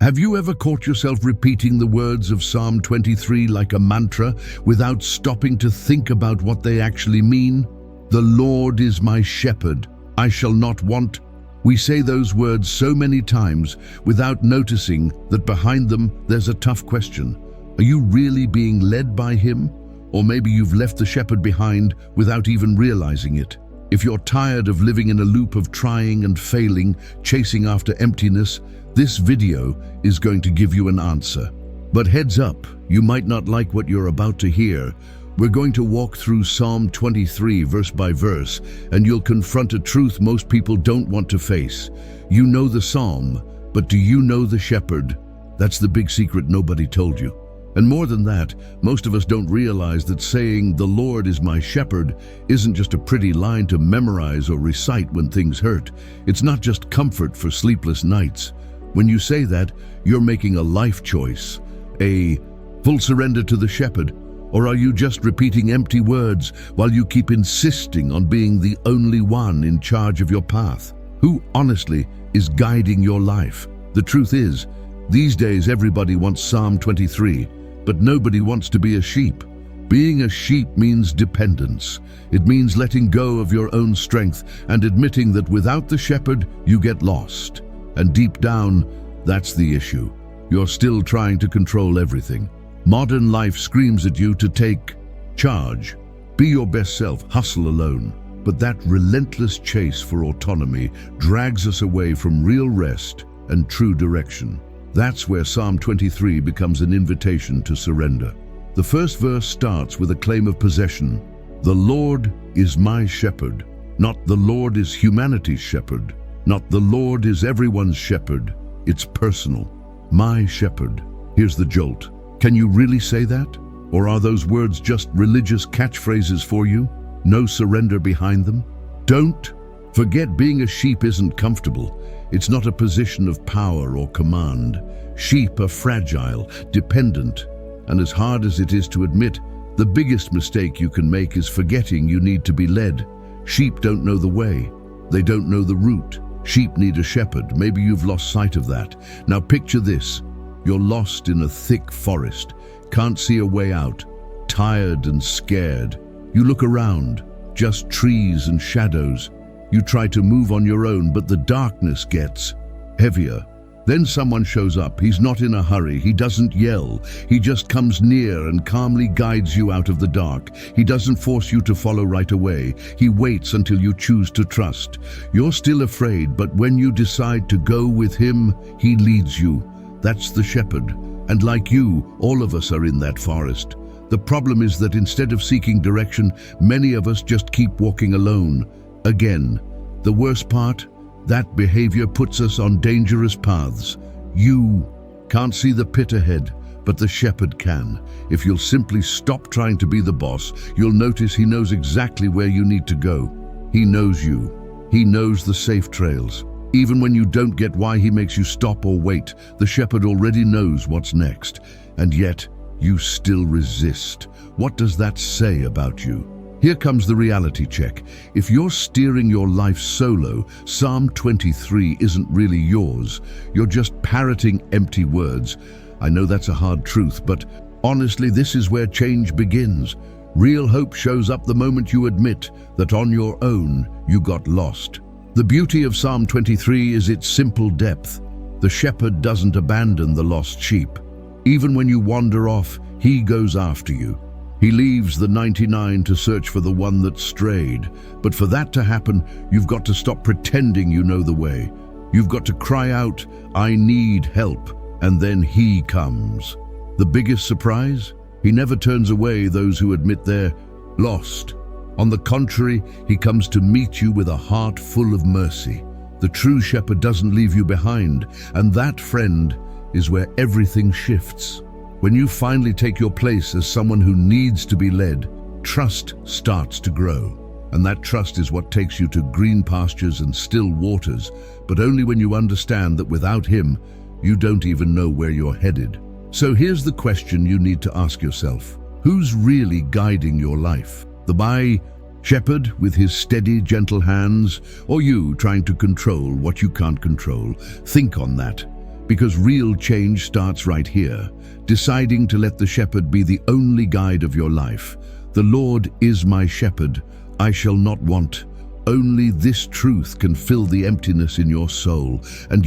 Have you ever caught yourself repeating the words of Psalm 23 like a mantra without stopping to think about what they actually mean? The Lord is my shepherd, I shall not want. We say those words so many times without noticing that behind them there's a tough question. Are you really being led by him? Or maybe you've left the shepherd behind without even realizing it. If you're tired of living in a loop of trying and failing, chasing after emptiness, this video is going to give you an answer. But heads up, you might not like what you're about to hear. We're going to walk through Psalm 23 verse by verse, and you'll confront a truth most people don't want to face. You know the psalm, but do you know the shepherd? That's the big secret nobody told you. And more than that, most of us don't realize that saying, "The Lord is my shepherd," isn't just a pretty line to memorize or recite when things hurt. It's not just comfort for sleepless nights. When you say that, you're making a life choice, a full surrender to the shepherd. Or are you just repeating empty words while you keep insisting on being the only one in charge of your path? Who honestly is guiding your life? The truth is, these days everybody wants Psalm 23, but nobody wants to be a sheep. Being a sheep means dependence. It means letting go of your own strength and admitting that without the shepherd, you get lost. And deep down, that's the issue. You're still trying to control everything. Modern life screams at you to take charge. Be your best self, hustle alone. But that relentless chase for autonomy drags us away from real rest and true direction. That's where Psalm 23 becomes an invitation to surrender. The first verse starts with a claim of possession. The Lord is my shepherd. Not the Lord is humanity's shepherd. Not the Lord is everyone's shepherd. It's personal. My shepherd. Here's the jolt. Can you really say that? Or are those words just religious catchphrases for you? No surrender behind them? Don't forget, being a sheep isn't comfortable. It's not a position of power or command. Sheep are fragile, dependent, and as hard as it is to admit, the biggest mistake you can make is forgetting you need to be led. Sheep don't know the way. They don't know the route. Sheep need a shepherd. Maybe you've lost sight of that. Now picture this. You're lost in a thick forest, can't see a way out, tired and scared. You look around, just trees and shadows. You try to move on your own, but the darkness gets heavier. Then someone shows up. He's not in a hurry. He doesn't yell. He just comes near and calmly guides you out of the dark. He doesn't force you to follow right away. He waits until you choose to trust. You're still afraid, but when you decide to go with him, he leads you. That's the shepherd. And like you, all of us are in that forest. The problem is that instead of seeking direction, many of us just keep walking alone. Again, the worst part? That behavior puts us on dangerous paths. You can't see the pit ahead, but the shepherd can. If you'll simply stop trying to be the boss, you'll notice he knows exactly where you need to go. He knows you. He knows the safe trails. Even when you don't get why he makes you stop or wait, the shepherd already knows what's next. And yet, you still resist. What does that say about you? Here comes the reality check. If you're steering your life solo, Psalm 23 isn't really yours. You're just parroting empty words. I know that's a hard truth, but honestly, this is where change begins. Real hope shows up the moment you admit that on your own, you got lost. The beauty of Psalm 23 is its simple depth. The shepherd doesn't abandon the lost sheep. Even when you wander off, he goes after you. He leaves the 99 to search for the one that strayed. But for that to happen, you've got to stop pretending you know the way. You've got to cry out, "I need help," and then he comes. The biggest surprise? He never turns away those who admit they're lost. On the contrary, he comes to meet you with a heart full of mercy. The true shepherd doesn't leave you behind, and that, friend, is where everything shifts. When you finally take your place as someone who needs to be led, trust starts to grow. And that trust is what takes you to green pastures and still waters, but only when you understand that without him, you don't even know where you're headed. So here's the question you need to ask yourself. Who's really guiding your life? The my shepherd with his steady, gentle hands, or you trying to control what you can't control? Think on that. Because real change starts right here, deciding to let the shepherd be the only guide of your life. The Lord is my shepherd, I shall not want. Only this truth can fill the emptiness in your soul. And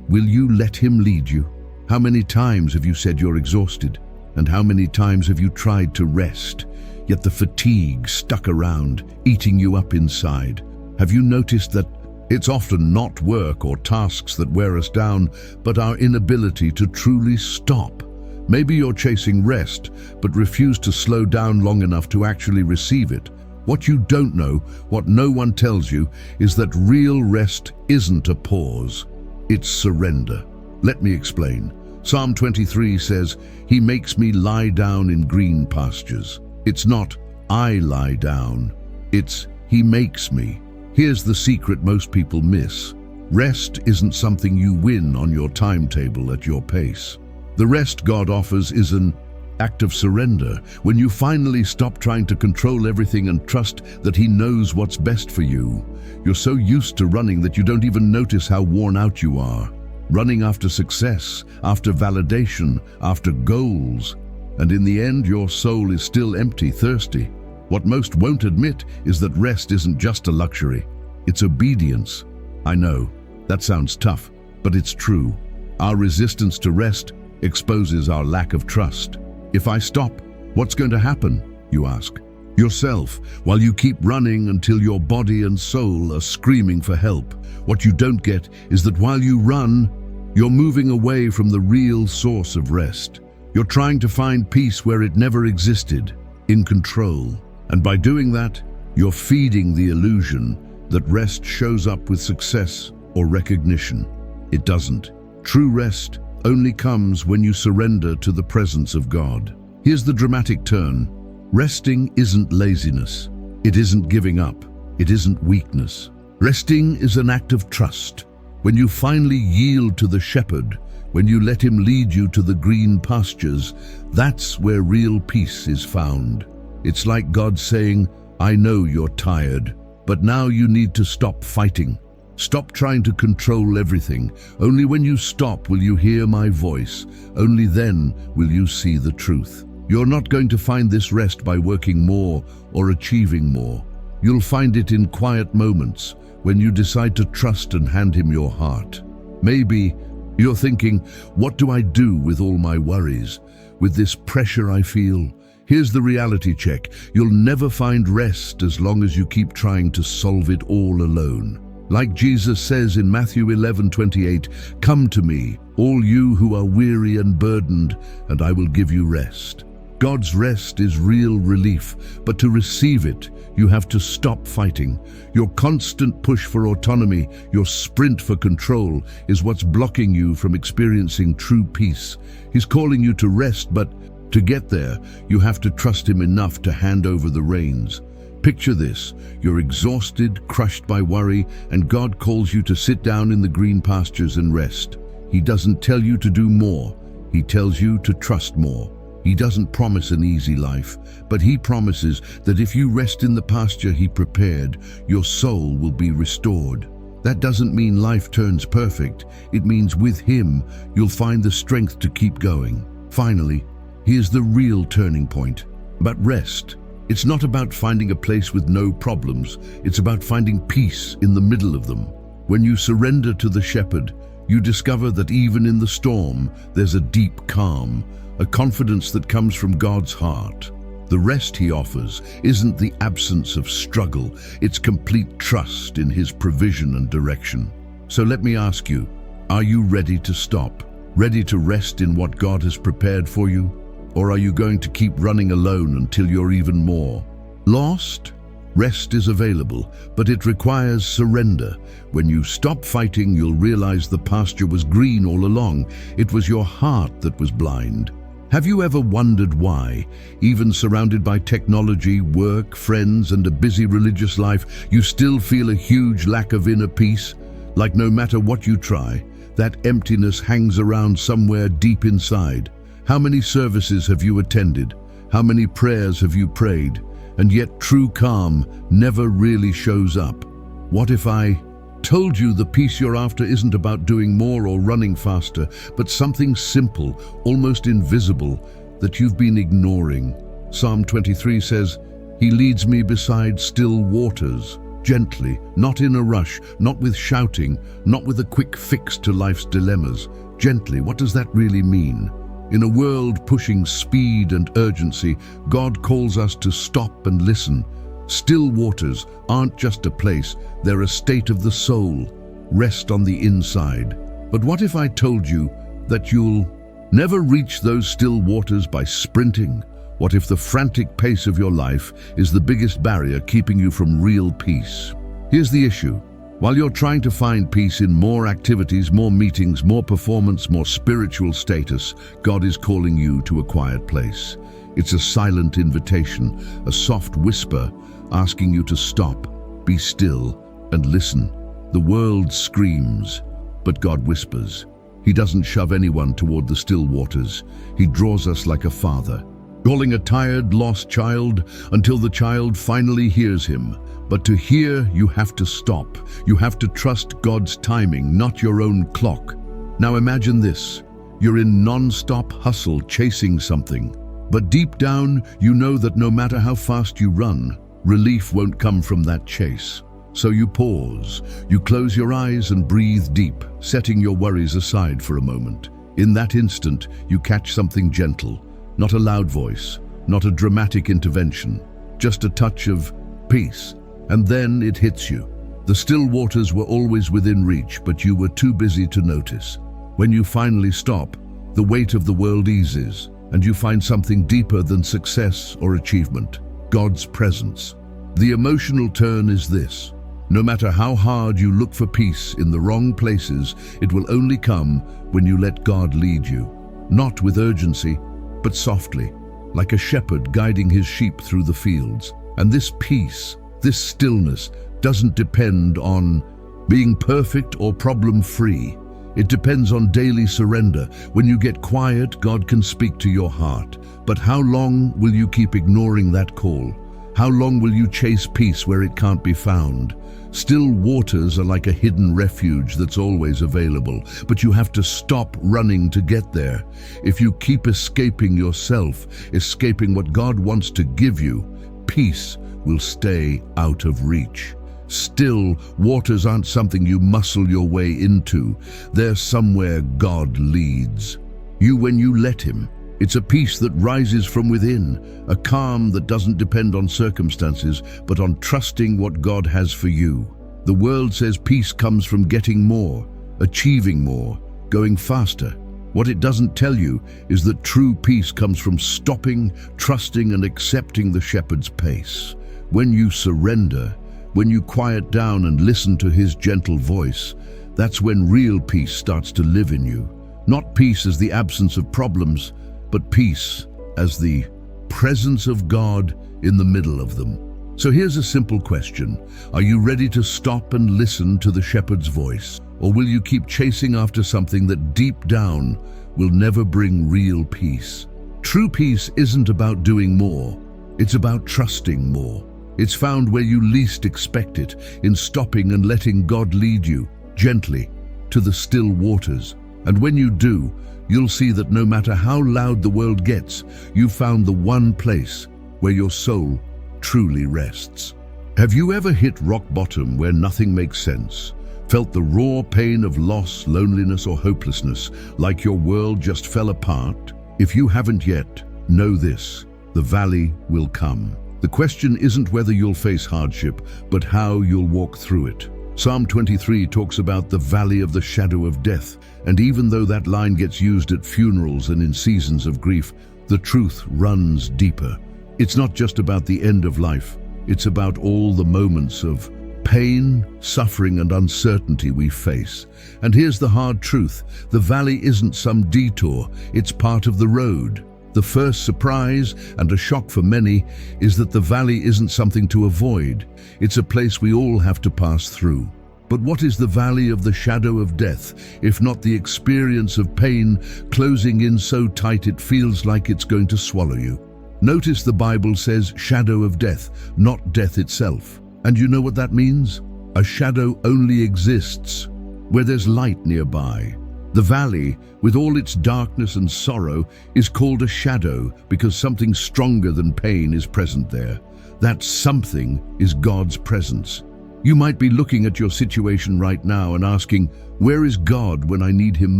will you let him lead you? How many times have you said you're exhausted? And how many times have you tried to rest, yet the fatigue stuck around, eating you up inside? Have you noticed that it's often not work or tasks that wear us down, but our inability to truly stop? Maybe you're chasing rest, but refuse to slow down long enough to actually receive it. What you don't know, what no one tells you, is that real rest isn't a pause, it's surrender. Let me explain. Psalm 23 says, "He makes me lie down in green pastures." It's not, I lie down. It's, He makes me. Here's the secret most people miss. Rest isn't something you win on your timetable at your pace. The rest God offers is an act of surrender, when you finally stop trying to control everything and trust that He knows what's best for you. You're so used to running that you don't even notice how worn out you are. Running after success, after validation, after goals. And in the end, your soul is still empty, thirsty. What most won't admit is that rest isn't just a luxury. It's obedience. I know, that sounds tough, but it's true. Our resistance to rest exposes our lack of trust. If I stop, what's going to happen, you ask? Yourself, while you keep running until your body and soul are screaming for help. What you don't get is that while you run, you're moving away from the real source of rest. You're trying to find peace where it never existed, in control. And by doing that, you're feeding the illusion that rest shows up with success or recognition. It doesn't. True rest only comes when you surrender to the presence of God. Here's the dramatic turn. Resting isn't laziness. It isn't giving up. It isn't weakness. Resting is an act of trust. When you finally yield to the shepherd, when you let him lead you to the green pastures, that's where real peace is found. It's like God saying, I know you're tired, but now you need to stop fighting. Stop trying to control everything. Only when you stop will you hear my voice. Only then will you see the truth. You're not going to find this rest by working more or achieving more. You'll find it in quiet moments when you decide to trust and hand him your heart. Maybe you're thinking, what do I do with all my worries, with this pressure I feel? Here's the reality check. You'll never find rest as long as you keep trying to solve it all alone. Like Jesus says in Matthew 11:28, "Come to me, all you who are weary and burdened, and I will give you rest." God's rest is real relief, but to receive it, you have to stop fighting. Your constant push for autonomy, your sprint for control, is what's blocking you from experiencing true peace. He's calling you to rest, but to get there, you have to trust him enough to hand over the reins. Picture this, you're exhausted, crushed by worry, and God calls you to sit down in the green pastures and rest. He doesn't tell you to do more, he tells you to trust more. He doesn't promise an easy life, but he promises that if you rest in the pasture he prepared, your soul will be restored. That doesn't mean life turns perfect. It means with him, you'll find the strength to keep going. Finally, here's the real turning point. But rest. It's not about finding a place with no problems. It's about finding peace in the middle of them. When you surrender to the shepherd, you discover that even in the storm, there's a deep calm, a confidence that comes from God's heart. The rest he offers isn't the absence of struggle, it's complete trust in his provision and direction. So let me ask you, are you ready to stop? Ready to rest in what God has prepared for you? Or are you going to keep running alone until you're even more lost? Rest is available, but it requires surrender. When you stop fighting, you'll realize the pasture was green all along. It was your heart that was blind. Have you ever wondered why, even surrounded by technology, work, friends, and a busy religious life, you still feel a huge lack of inner peace? Like no matter what you try, that emptiness hangs around somewhere deep inside. How many services have you attended? How many prayers have you prayed? And yet true calm never really shows up. What if I told you the peace you're after isn't about doing more or running faster, but something simple, almost invisible, that you've been ignoring. Psalm 23 says, "He leads me beside still waters, gently, not in a rush, not with shouting, not with a quick fix to life's dilemmas." Gently, what does that really mean? In a world pushing speed and urgency, God calls us to stop and listen. Still waters aren't just a place, they're a state of the soul. Rest on the inside. But what if I told you that you'll never reach those still waters by sprinting? What if the frantic pace of your life is the biggest barrier keeping you from real peace? Here's the issue. While you're trying to find peace in more activities, more meetings, more performance, more spiritual status, God is calling you to a quiet place. It's a silent invitation, a soft whisper asking you to stop, be still, and listen. The world screams, but God whispers. He doesn't shove anyone toward the still waters. He draws us like a father, calling a tired, lost child until the child finally hears him. But to hear, you have to stop. You have to trust God's timing, not your own clock. Now imagine this. You're in non-stop hustle chasing something. But deep down, you know that no matter how fast you run, relief won't come from that chase. So you pause. You close your eyes and breathe deep, setting your worries aside for a moment. In that instant, you catch something gentle. Not a loud voice, not a dramatic intervention, just a touch of peace. And then it hits you. The still waters were always within reach, but you were too busy to notice. When you finally stop, the weight of the world eases, and you find something deeper than success or achievement: God's presence. The emotional turn is this. No matter how hard you look for peace in the wrong places, it will only come when you let God lead you. Not with urgency, but softly, like a shepherd guiding his sheep through the fields. And this peace, this stillness, doesn't depend on being perfect or problem-free. It depends on daily surrender. When you get quiet, God can speak to your heart. But how long will you keep ignoring that call? How long will you chase peace where it can't be found? Still waters are like a hidden refuge that's always available, but you have to stop running to get there. If you keep escaping yourself, escaping what God wants to give you, peace will stay out of reach. Still waters aren't something you muscle your way into. They're somewhere God leads you when you let Him. It's a peace that rises from within, a calm that doesn't depend on circumstances, but on trusting what God has for you. The world says peace comes from getting more, achieving more, going faster. What it doesn't tell you is that true peace comes from stopping, trusting, and accepting the shepherd's pace. When you surrender, when you quiet down and listen to His gentle voice, that's when real peace starts to live in you. Not peace as the absence of problems, but peace as the presence of God in the middle of them. So here's a simple question. Are you ready to stop and listen to the shepherd's voice? Or will you keep chasing after something that deep down will never bring real peace? True peace isn't about doing more. It's about trusting more. It's found where you least expect it, in stopping and letting God lead you, gently, to the still waters. And when you do, you'll see that no matter how loud the world gets, you've found the one place where your soul truly rests. Have you ever hit rock bottom where nothing makes sense? Felt the raw pain of loss, loneliness, or hopelessness, like your world just fell apart? If you haven't yet, know this: the valley will come. The question isn't whether you'll face hardship, but how you'll walk through it. Psalm 23 talks about the valley of the shadow of death, and even though that line gets used at funerals and in seasons of grief, the truth runs deeper. It's not just about the end of life, it's about all the moments of pain, suffering, and uncertainty we face. And here's the hard truth: the valley isn't some detour, it's part of the road. The first surprise and a shock for many is that the valley isn't something to avoid. It's a place we all have to pass through. But what is the valley of the shadow of death, if not the experience of pain closing in so tight it feels like it's going to swallow you? Notice the Bible says shadow of death, not death itself. And you know what that means? A shadow only exists where there's light nearby. The valley, with all its darkness and sorrow, is called a shadow because something stronger than pain is present there. That something is God's presence. You might be looking at your situation right now and asking, where is God when I need him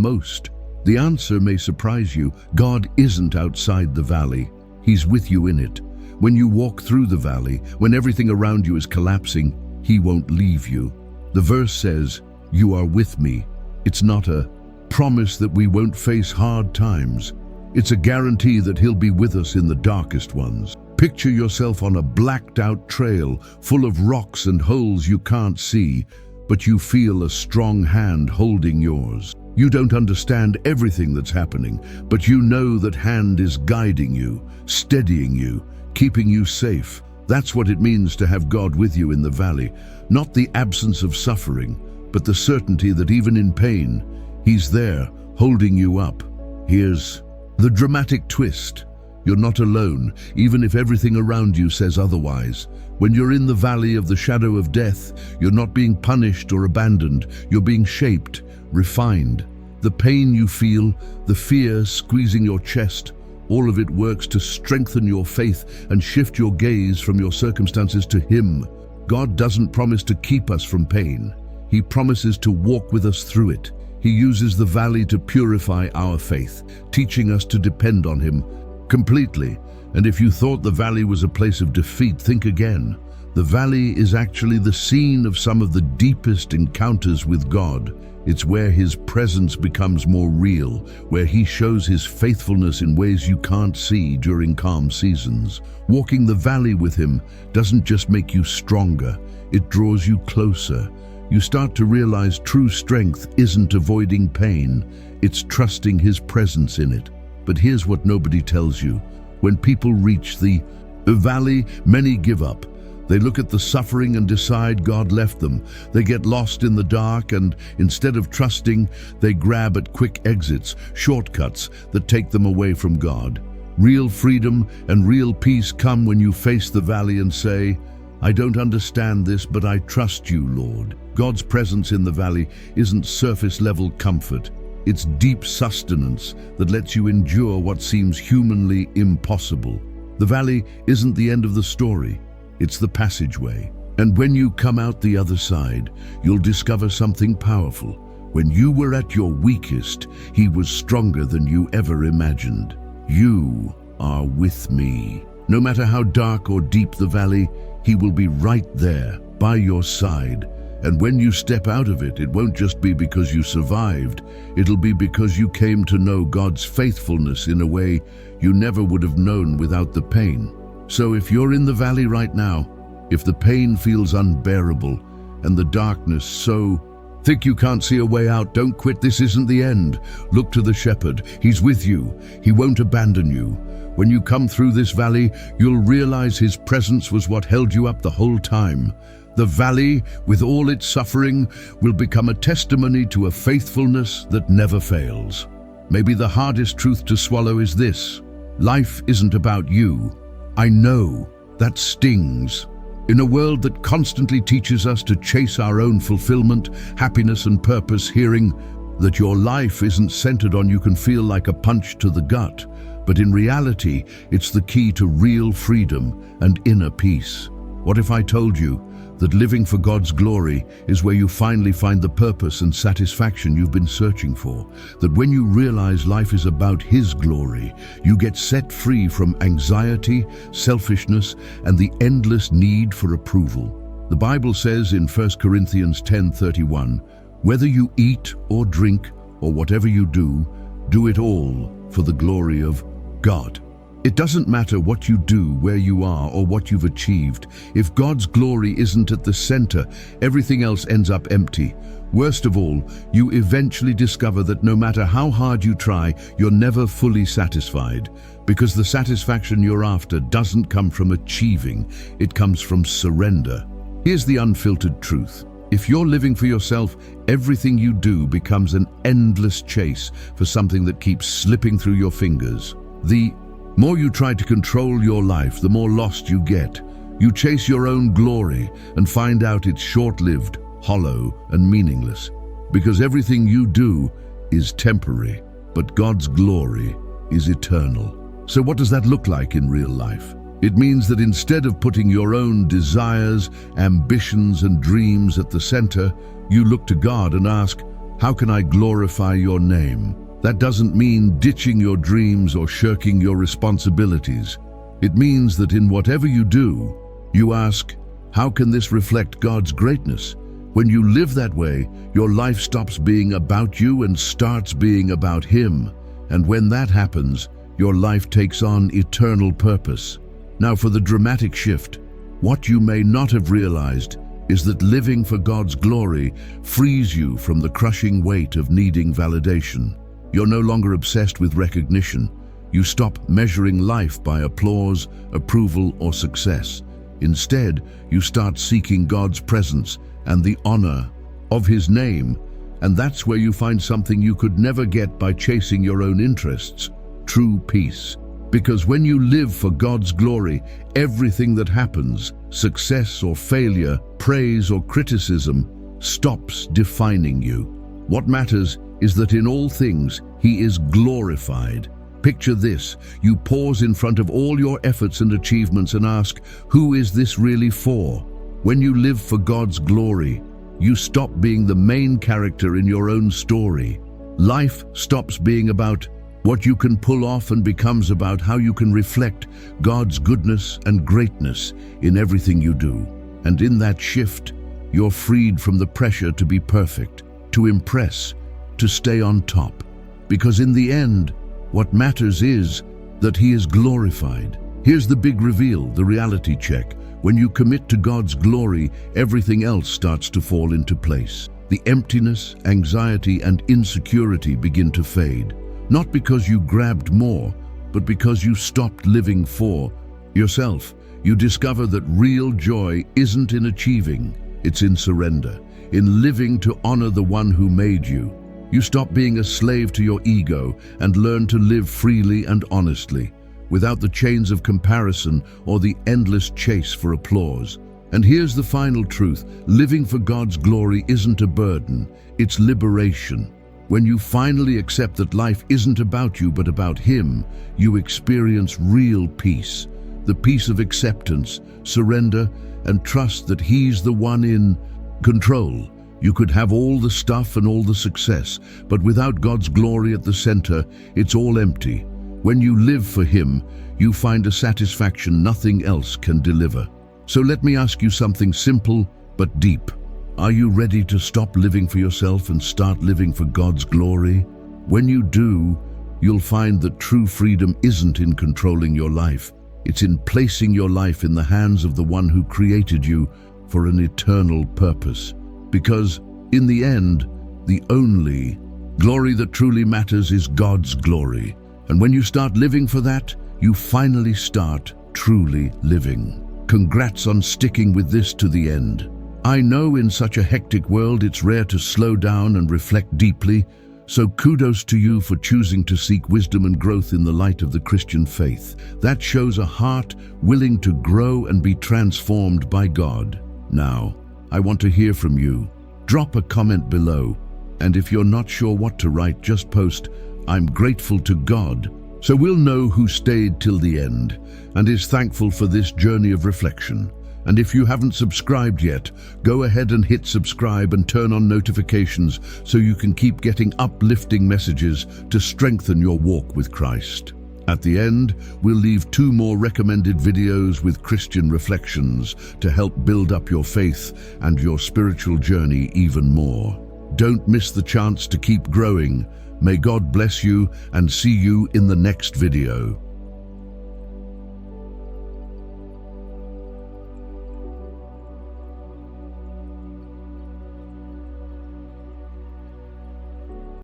most? The answer may surprise you. God isn't outside the valley. He's with you in it. When you walk through the valley, when everything around you is collapsing, he won't leave you. The verse says, "You are with me." It's not a promise that we won't face hard times. It's a guarantee that he'll be with us in the darkest ones. Picture yourself on a blacked-out trail full of rocks and holes you can't see, but you feel a strong hand holding yours. You don't understand everything that's happening, but you know that hand is guiding you, steadying you, keeping you safe. That's what it means to have God with you in the valley. Not the absence of suffering, but the certainty that even in pain, he's there, holding you up. Here's the dramatic twist. You're not alone, even if everything around you says otherwise. When you're in the valley of the shadow of death, you're not being punished or abandoned. You're being shaped, refined. The pain you feel, the fear squeezing your chest, all of it works to strengthen your faith and shift your gaze from your circumstances to him. God doesn't promise to keep us from pain. He promises to walk with us through it. He uses the valley to purify our faith, teaching us to depend on him completely. And if you thought the valley was a place of defeat, think again. The valley is actually the scene of some of the deepest encounters with God. It's where his presence becomes more real, where he shows his faithfulness in ways you can't see during calm seasons. Walking the valley with him doesn't just make you stronger, it draws you closer. You start to realize true strength isn't avoiding pain, it's trusting his presence in it. But here's what nobody tells you. When people reach the valley, many give up. They look at the suffering and decide God left them. They get lost in the dark, and instead of trusting, they grab at quick exits, shortcuts that take them away from God. Real freedom and real peace come when you face the valley and say, I don't understand this, but I trust you, Lord. God's presence in the valley isn't surface-level comfort. It's deep sustenance that lets you endure what seems humanly impossible. The valley isn't the end of the story. It's the passageway. And when you come out the other side, you'll discover something powerful. When you were at your weakest, he was stronger than you ever imagined. You are with me. No matter how dark or deep the valley, he will be right there, by your side. And when you step out of it, it won't just be because you survived. It'll be because you came to know God's faithfulness in a way you never would have known without the pain. So if you're in the valley right now, if the pain feels unbearable and the darkness so thick you can't see a way out, don't quit. This isn't the end. Look to the shepherd. He's with you. He won't abandon you. When you come through this valley, you'll realize his presence was what held you up the whole time. The valley, with all its suffering, will become a testimony to a faithfulness that never fails. Maybe the hardest truth to swallow is this: life isn't about you. I know that stings. In a world that constantly teaches us to chase our own fulfillment, happiness, and purpose, hearing that your life isn't centered on you can feel like a punch to the gut. But in reality, it's the key to real freedom and inner peace. What if I told you that living for God's glory is where you finally find the purpose and satisfaction you've been searching for? That when you realize life is about his glory, you get set free from anxiety, selfishness, and the endless need for approval. The Bible says in 1 Corinthians 10:31, whether you eat or drink or whatever you do, do it all for the glory of God. It doesn't matter what you do, where you are, or what you've achieved. If God's glory isn't at the center, everything else ends up empty. Worst of all, you eventually discover that no matter how hard you try, you're never fully satisfied. Because the satisfaction you're after doesn't come from achieving, it comes from surrender. Here's the unfiltered truth. If you're living for yourself, everything you do becomes an endless chase for something that keeps slipping through your fingers. The more you try to control your life, the more lost you get. You chase your own glory and find out it's short-lived. hollow, and meaningless, because everything you do is temporary, but God's glory is eternal. So what does that look like in real life? It means that instead of putting your own desires, ambitions, and dreams at the center, you look to God and ask, how can I glorify your name? That doesn't mean ditching your dreams or shirking your responsibilities. It means that in whatever you do, you ask, how can this reflect God's greatness? When you live that way, your life stops being about you and starts being about Him. And when that happens, your life takes on eternal purpose. Now for the dramatic shift, what you may not have realized is that living for God's glory frees you from the crushing weight of needing validation. You're no longer obsessed with recognition. You stop measuring life by applause, approval, or success. Instead, you start seeking God's presence and the honor of His name, and that's where you find something you could never get by chasing your own interests: true peace. Because when you live for God's glory, everything that happens, success or failure, praise or criticism, stops defining you. What matters is that in all things, He is glorified. Picture this: you pause in front of all your efforts and achievements and ask, who is this really for? When you live for God's glory, you stop being the main character in your own story. Life stops being about what you can pull off and becomes about how you can reflect God's goodness and greatness in everything you do. And in that shift, you're freed from the pressure to be perfect, to impress, to stay on top. Because in the end, what matters is that He is glorified. Here's the big reveal, the reality check. When you commit to God's glory, everything else starts to fall into place. The emptiness, anxiety, and insecurity begin to fade. Not because you grabbed more, but because you stopped living for yourself. You discover that real joy isn't in achieving, it's in surrender, in living to honor the one who made you. You stop being a slave to your ego and learn to live freely and honestly, without the chains of comparison or the endless chase for applause. And here's the final truth: living for God's glory isn't a burden, it's liberation. When you finally accept that life isn't about you but about Him, you experience real peace. The peace of acceptance, surrender, and trust that He's the one in control. You could have all the stuff and all the success, but without God's glory at the center, it's all empty. When you live for Him, you find a satisfaction nothing else can deliver. So let me ask you something simple but deep. Are you ready to stop living for yourself and start living for God's glory? When you do, you'll find that true freedom isn't in controlling your life. It's in placing your life in the hands of the one who created you for an eternal purpose. Because, in the end, the only glory that truly matters is God's glory. And when you start living for that, you finally start truly living. Congrats on sticking with this to the end. I know in such a hectic world it's rare to slow down and reflect deeply, so kudos to you for choosing to seek wisdom and growth in the light of the Christian faith. That shows a heart willing to grow and be transformed by God. Now, I want to hear from you. Drop a comment below, and if you're not sure what to write, just post, "I'm grateful to God," so we'll know who stayed till the end and is thankful for this journey of reflection. And if you haven't subscribed yet, go ahead and hit subscribe and turn on notifications so you can keep getting uplifting messages to strengthen your walk with Christ. At the end, we'll leave 2 more recommended videos with Christian reflections to help build up your faith and your spiritual journey even more. Don't miss the chance to keep growing. May God bless you, and see you in the next video.